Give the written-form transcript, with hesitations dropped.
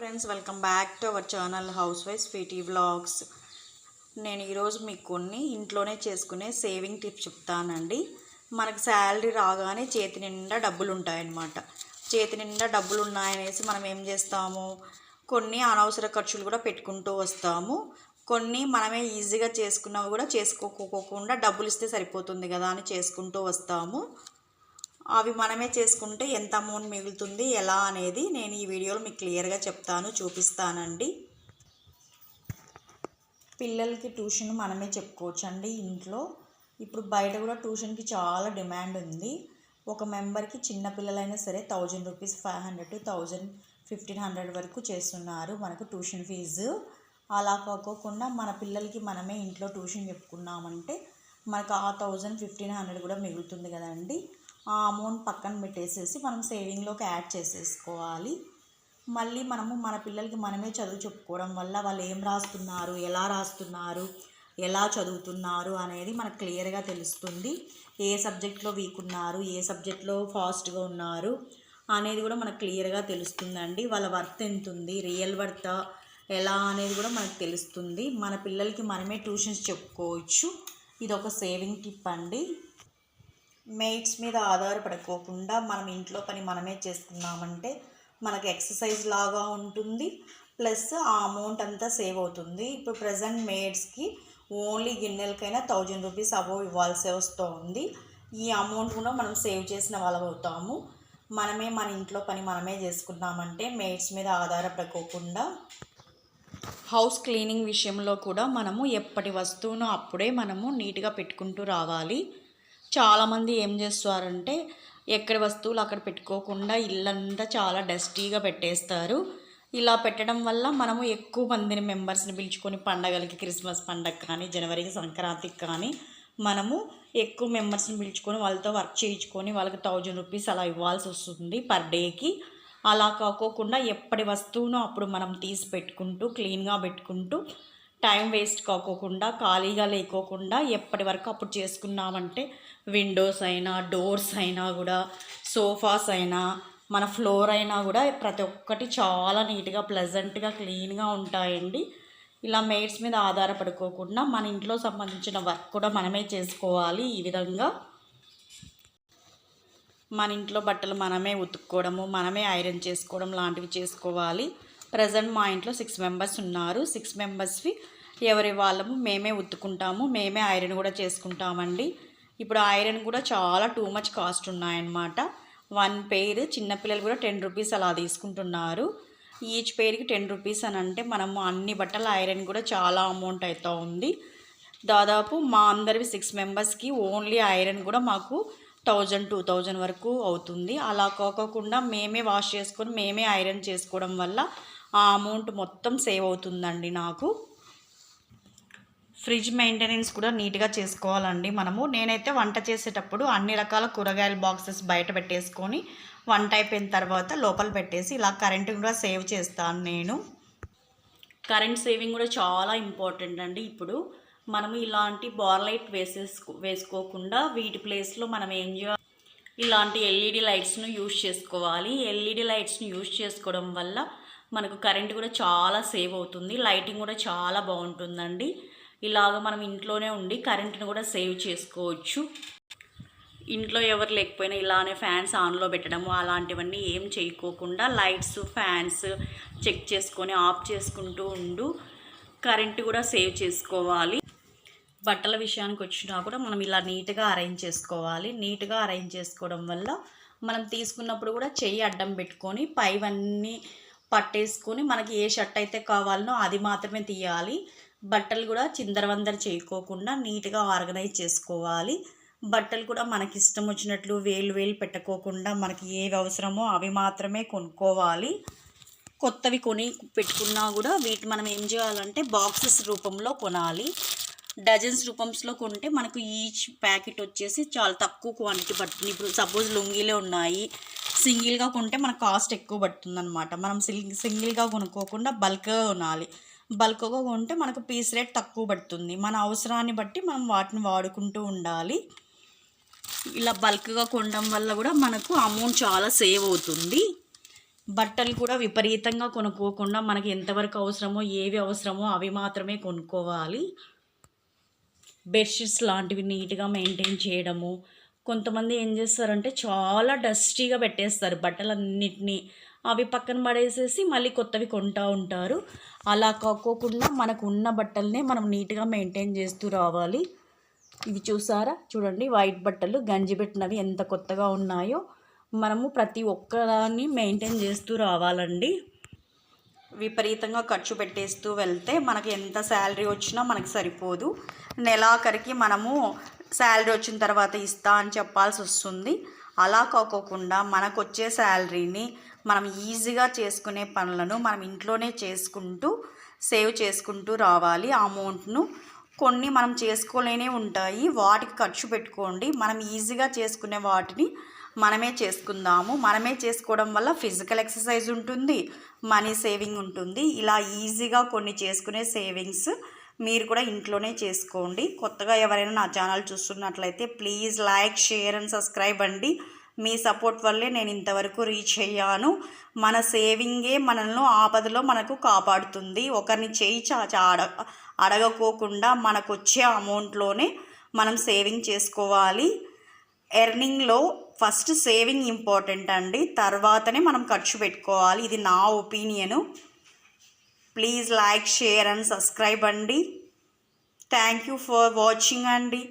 Friends, welcome back to our channel housewife Sweety vlogs. నేను ఈరోజు మీకు కొన్ని ఇంట్లోనే చేసుకునే సేవింగ్ టిప్స్ చెప్తానండి. మనకు శాలరీ రాగానే చేతి నిండా డబ్బులు ఉంటాయన్నమాట. చేతి నిండా డబ్బులు ఉన్నాయనేసి మనం ఏం చేస్తాము, కొన్ని అనవసర ఖర్చులు కూడా పెట్టుకుంటూ వస్తాము. కొన్ని మనమే ఈజీగా చేసుకున్నవి కూడా చేసుకోకుండా డబ్బులు ఇస్తే సరిపోతుంది కదా అని చేసుకుంటూ వస్తాము. అవి మనమే చేసుకుంటే ఎంత అమౌంట్ మిగులుతుంది ఎలా అనేది నేను ఈ వీడియోలో మీకు క్లియర్గా చెప్తాను, చూపిస్తానండి. పిల్లలకి ట్యూషన్ మనమే చెప్పుకోవచ్చండి ఇంట్లో. ఇప్పుడు బయట కూడా ట్యూషన్కి చాలా డిమాండ్ ఉంది. ఒక మెంబర్కి చిన్న పిల్లలైనా సరే 1000 రూపీస్, 500 to 1000, 1500 వరకు చేస్తున్నారు మనకు ట్యూషన్ ఫీజు. అలా కాకోకుండా మన పిల్లలకి మనమే ఇంట్లో ట్యూషన్ చెప్పుకున్నామంటే మనకు ఆ 1000, 1500 కూడా మిగులుతుంది కదండి. ఆ అమౌంట్ పక్కన పెట్టేసేసి మనం సేవింగ్లోకి యాడ్ చేసేసుకోవాలి. మళ్ళీ మనము మన పిల్లలకి మనమే చదువు చెప్పుకోవడం వల్ల వాళ్ళు ఏం రాస్తున్నారు, ఎలా చదువుతున్నారు అనేది మనకు క్లియర్గా తెలుస్తుంది. ఏ సబ్జెక్ట్లో వీక్ ఉన్నారు, ఏ సబ్జెక్ట్లో ఫాస్ట్గా ఉన్నారు అనేది కూడా మనకు క్లియర్గా తెలుస్తుందండి. వాళ్ళ వర్త్ ఎంత ఉంది, రియల్ వర్త్ ఎలా అనేది కూడా మనకు తెలుస్తుంది. మన పిల్లలకి మనమే ట్యూషన్స్ చెప్పుకోవచ్చు. ఇది ఒక సేవింగ్ టిప్ అండి. మెయిట్స్ మీద ఆధారపడుకోకుండా మనం ఇంట్లో పని మనమే చేసుకున్నామంటే మనకు ఎక్సర్సైజ్ లాగా ఉంటుంది, ప్లస్ ఆ అమౌంట్ అంతా సేవ్ అవుతుంది. ఇప్పుడు ప్రజెంట్ మెయిడ్స్కి ఓన్లీ గిన్నెలకైనా 1000 రూపీస్ అబోవ్ ఇవ్వాల్సి వస్తుంది. ఈ అమౌంట్ కూడా మనం సేవ్ చేసిన వాళ్ళం అవుతాము. మనమే మన ఇంట్లో పని మనమే చేసుకున్నామంటే మెయిడ్స్ మీద ఆధారపడుకోకుండా. హౌస్ క్లీనింగ్ విషయంలో కూడా మనము ఎప్పటి వస్తువును అప్పుడే మనము నీట్గా పెట్టుకుంటూ రావాలి. చాలామంది ఏం చేస్తారంటే ఎక్కడి వస్తువులు అక్కడ పెట్టుకోకుండా ఇల్లంతా చాలా డస్టీగా పెట్టేస్తారు. ఇలా పెట్టడం వల్ల మనము ఎక్కువ మందిని మెంబర్స్ని పిలుచుకొని పండగలకి, క్రిస్మస్ పండగ కానీ, జనవరికి, సంక్రాంతికి కానీ మనము ఎక్కువ మెంబర్స్ని పిలుచుకొని వాళ్ళతో వర్క్ చేయించుకొని వాళ్ళకి 1000 రూపీస్ అలా ఇవ్వాల్సి వస్తుంది పర్ డేకి. అలా కాకోకుండా ఎప్పటి వస్తువును అప్పుడు మనం తీసి పెట్టుకుంటూ క్లీన్గా పెట్టుకుంటూ టైం వేస్ట్ కాకోకుండా ఖాళీగా లేకోకుండా ఎప్పటి వరకు అప్పుడు చేసుకున్నామంటే విండోస్ అయినా, డోర్స్ అయినా కూడా, సోఫాస్ అయినా, మన ఫ్లోర్ అయినా కూడా ప్రతి ఒక్కటి చాలా నీట్గా, ప్లెజెంట్గా, క్లీన్గా ఉంటాయండి. ఇలా మెయిడ్స్ మీద ఆధారపడుకోకుండా మన ఇంట్లో సంబంధించిన వర్క్ కూడా మనమే చేసుకోవాలి. ఈ విధంగా మన ఇంట్లో బట్టలు మనమే ఉతుక్కోవడము, మనమే ఐరన్ చేసుకోవడం లాంటివి చేసుకోవాలి. ప్రజెంట్ మా ఇంట్లో 6 మెంబర్స్ ఉన్నారు. 6 మెంబర్స్వి ఎవరి వాళ్ళము మేమే ఉతుక్కుంటాము, మేమే ఐరన్ కూడా చేసుకుంటామండి. ఇప్పుడు ఐరన్ కూడా చాలా టూ మచ్ కాస్ట్ ఉన్నాయన్నమాట. 1 పెయిర్ చిన్నపిల్లలు కూడా 10 రూపీస్ అలా తీసుకుంటున్నారు. ఈచ్ పెయిర్కి 10 రూపీస్ అని అంటే మనము అన్ని బట్టల ఐరన్ కూడా చాలా అమౌంట్ అవుతూ ఉంది. దాదాపు మా అందరివి 6 మెంబర్స్కి ఓన్లీ ఐరన్ కూడా మాకు 1000, 2000 వరకు అవుతుంది. అలా కాకుండా మేమే వాష్ చేసుకొని మేమే ఐరన్ చేసుకోవడం వల్ల ఆ అమౌంట్ మొత్తం సేవ్ అవుతుందండి నాకు. ఫ్రిడ్జ్ మెయింటెనెన్స్ కూడా నీట్గా చేసుకోవాలండి మనము. నేనైతే వంట చేసేటప్పుడు అన్ని రకాల కూరగాయల బాక్సెస్ బయట పెట్టేసుకొని వంట అయిపోయిన తర్వాత లోపల పెట్టేసి ఇలా కరెంట్ కూడా సేవ్ చేస్తాను నేను. కరెంట్ సేవింగ్ కూడా చాలా ఇంపార్టెంట్ అండి. ఇప్పుడు మనము ఇలాంటి బార్లైట్ వేసుకోకుండా వీటి ప్లేస్లో మనం ఏం చేయాలి, ఇలాంటి ఎల్ఈడి లైట్స్ను యూజ్ చేసుకోవాలి. ఎల్ఈడి లైట్స్ను యూజ్ చేసుకోవడం వల్ల మనకు కరెంట్ కూడా చాలా సేవ్ అవుతుంది, లైటింగ్ కూడా చాలా బాగుంటుందండి. ఇలాగ మనం ఇంట్లోనే ఉండి కరెంట్ని కూడా సేవ్ చేసుకోవచ్చు. ఇంట్లో ఎవరు లేకపోయినా ఇలానే ఫ్యాన్స్ ఆన్లో పెట్టడము అలాంటివన్నీ ఏం చేయకోకుండా లైట్స్, ఫ్యాన్స్ చెక్ చేసుకొని ఆఫ్ చేసుకుంటూ ఉండు కరెంట్ కూడా సేవ్ చేసుకోవాలి. బట్టల విషయానికి వచ్చినా కూడా మనం ఇలా నీట్గా అరేంజ్ చేసుకోవాలి. నీట్గా అరేంజ్ చేసుకోవడం వల్ల మనం తీసుకున్నప్పుడు కూడా చెయ్యి అడ్డం పెట్టుకొని పైవన్నీ పట్టేసుకొని మనకి ఏ షర్ట్ అయితే కావాలనో అది మాత్రమే తీయాలి. బట్టలు కూడా చిందరవందర చేయకోకుండా నీట్గా ఆర్గనైజ్ చేసుకోవాలి. బట్టలు కూడా మనకి ఇష్టం వచ్చినట్లు వేలు పెట్టుకోకుండా మనకి ఏవి అవసరమో అవి మాత్రమే కొనుక్కోవాలి. కొత్తవి కొని పెట్టుకున్నా కూడా వీటి మనం ఏం చేయాలంటే బాక్సెస్ రూపంలో కొనాలి. డజన్స్ రూపంలో కొంటే మనకు ఈచ్ ప్యాకెట్ వచ్చేసి చాలా తక్కువ క్వాంటిటీ పడుతుంది. ఇప్పుడు సపోజ్ లుంగీలే ఉన్నాయి, సింగిల్గా కొంటే మనకు కాస్ట్ ఎక్కువ పడుతుంది అనమాట. మనం సింగిల్గా కొనుక్కోకుండా బల్క్గా కొనాలి. బల్క్గా కొంటే మనకు పీస్ రేట్ తక్కువ పడుతుంది. మన అవసరాన్ని బట్టి మనం వాటిని వాడుకుంటూ ఉండాలి. ఇలా బల్క్గా కొనడం వల్ల కూడా మనకు అమౌంట్ చాలా సేవ్ అవుతుంది. బట్టలు కూడా విపరీతంగా కొనుక్కోకుండా మనకి ఎంతవరకు అవసరమో ఏవి అవసరమో అవి మాత్రమే కొనుక్కోవాలి. బెడ్షీట్స్ లాంటివి నీట్గా మెయింటైన్ చేయడము. కొంతమంది ఏం చేస్తారంటే చాలా డస్టీగా పెట్టేస్తారు బట్టలన్నిటినీ. అవి పక్కన పడేసేసి మళ్ళీ కొత్తవి కొంటూ ఉంటారు. అలా కాకోకుండా మనకు ఉన్న బట్టలనే మనం నీట్గా మెయింటైన్ చేస్తూ రావాలి. ఇవి చూసారా, చూడండి వైట్ బట్టలు గంజి పెట్టినవి ఎంత కొత్తగా ఉన్నాయో. మనము ప్రతి ఒక్కదాన్ని మెయింటైన్ చేస్తూ రావాలండి. విపరీతంగా ఖర్చు పెట్టేస్తూ వెళ్తే మనకి ఎంత శాలరీ వచ్చినా మనకు సరిపోదు. నెలాఖరికి మనము శాలరీ వచ్చిన తర్వాత ఇస్తా అని చెప్పాల్సి వస్తుంది. అలా కాకోకుండా మనకు వచ్చే శాలరీని మనం ఈజీగా చేసుకునే పనులను మనం ఇంట్లోనే చేసుకుంటూ సేవ్ చేసుకుంటూ రావాలి. ఆ అమౌంట్ను కొన్ని మనం చేసుకోలేనే ఉంటాయి, వాటికి ఖర్చు పెట్టుకోండి. మనం ఈజీగా చేసుకునే వాటిని మనమే చేసుకుందాము. మనమే చేసుకోవడం వల్ల ఫిజికల్ ఎక్సర్సైజ్ ఉంటుంది, మనీ సేవింగ్ ఉంటుంది. ఇలా ఈజీగా కొన్ని చేసుకునే సేవింగ్స్ మీరు కూడా ఇంట్లోనే చేసుకోండి. కొత్తగా ఎవరైనా నా ఛానల్ చూస్తున్నట్లయితే please like, share and subscribe అండి. మీ సపోర్ట్ వల్లే నేను ఇంతవరకు రీచ్ అయ్యాను. మన సేవింగే మనల్ని ఆపదలో మనకు కాపాడుతుంది. ఒకరిని చేయి అడగకోకుండా మనకు వచ్చే అమౌంట్లోనే మనం సేవింగ్ చేసుకోవాలి. ఎర్నింగ్లో ఫస్ట్ సేవింగ్ ఇంపార్టెంట్ అండి, తర్వాతనే మనం ఖర్చు పెట్టుకోవాలి. ఇది నా opinion. Please like, share and subscribe అండి. థ్యాంక్ యూ ఫర్ వాచింగ్ అండి.